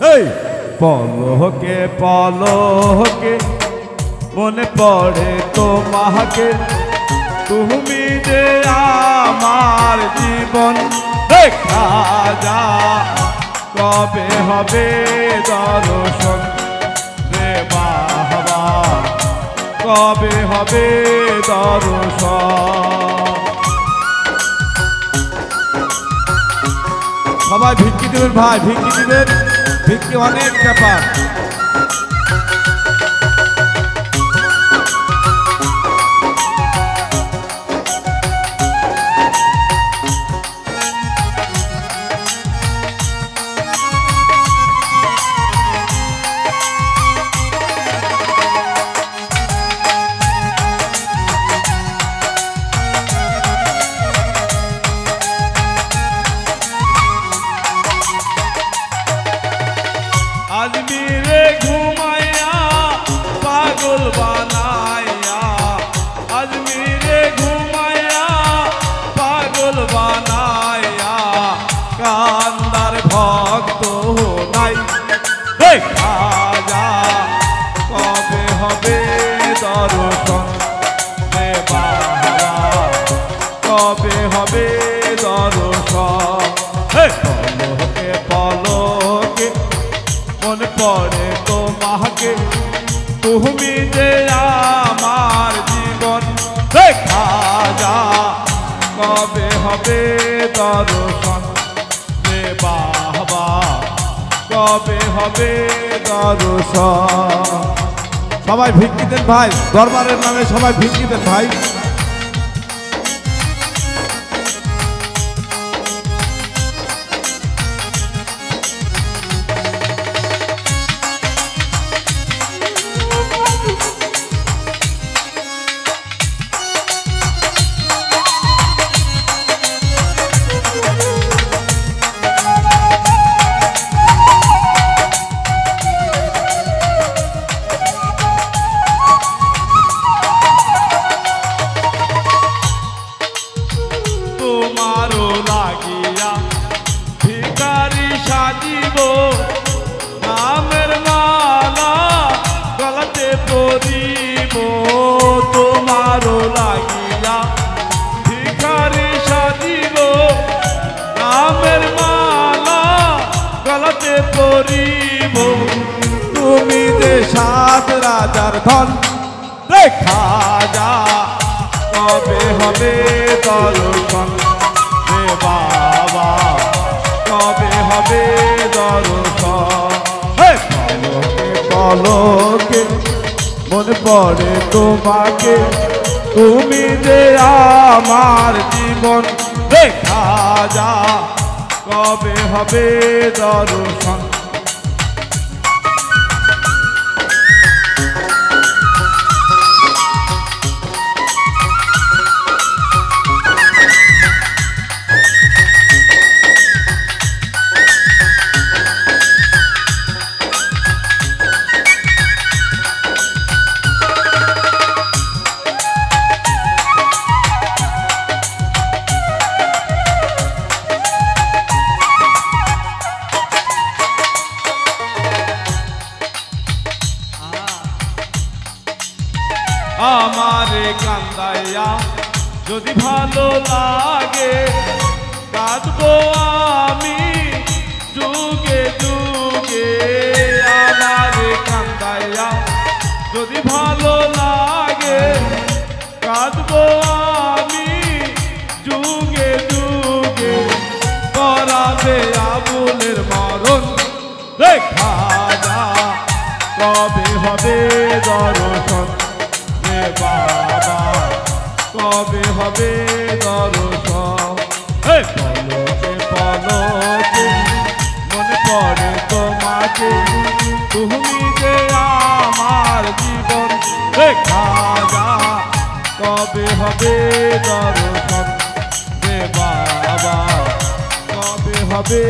এই পলকে পলকে মনে পড়ে তোমাকে, তুমি যে আমার জীবন। দেখা যা কবে হবে দর্শন রে বাবা, কবে হবে দর্শন। সবাই ভিক্ষি দিবেন ভাই, ভিক্ষি দিবেন, ভিক্ষি অনেক ব্যাপার। আজমিরে ঘুমাইয়া পাগল বানাইয়া, আজমিরে ঘুমাইয়া পাগল বানাইয়া, কান্দার ভক্ত নাই। দেখা যা কবে হবে দর্শন রে বাবা, কবে হবে দর্শন। পলকে পলকে মনে পড়ে তোমাকে, তুমি যে আমার জীবন। দেখা যা কবে হবে দর্শন রে বাবা, কবে হবে দর্শন। সবাই ভিক্ষি দেন ভাই, দরবারের নামে সবাই ভিক্ষি দেন ভাই। তোমারও লাগিয়া ভিখারি সাজিব, নামের মালা গলাতে পরিব। তোমারও লাগিয়া ভিখারি সাজিব, নামের মালা গলাতে পরিব। তুমি যে সাত রাজার ধন। দেখা যা কবে হবে দর্শন রে বাবা, কবে হবে দর্শন। পলকে পলকে মনে পড়ে তোমাকে, তুমি যে আমার জীবন। দেখা যা কবে হবে দর্শন। আমারে কান্দাইয়া যদি ভালো লাগে, কাঁদবো আমি যুগে যুগে। আমারে কান্দাইয়া যদি ভালো লাগে, কাঁদবো আমি যুগে যুগে। করাবে আবুলের মরণ। দেখা যা কবে হবে দর্শন রে বাবা, কবে হবে দর্শন। পলকে পলকে মনে পড়ে তোমাকে, তুমি যে আমার জীবন। দেখা যা কবে হবে দর্শন রে বাবা, কবে হবে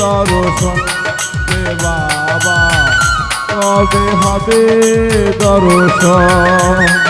দর্শন রে বাবা, কবে হবে দর্শন।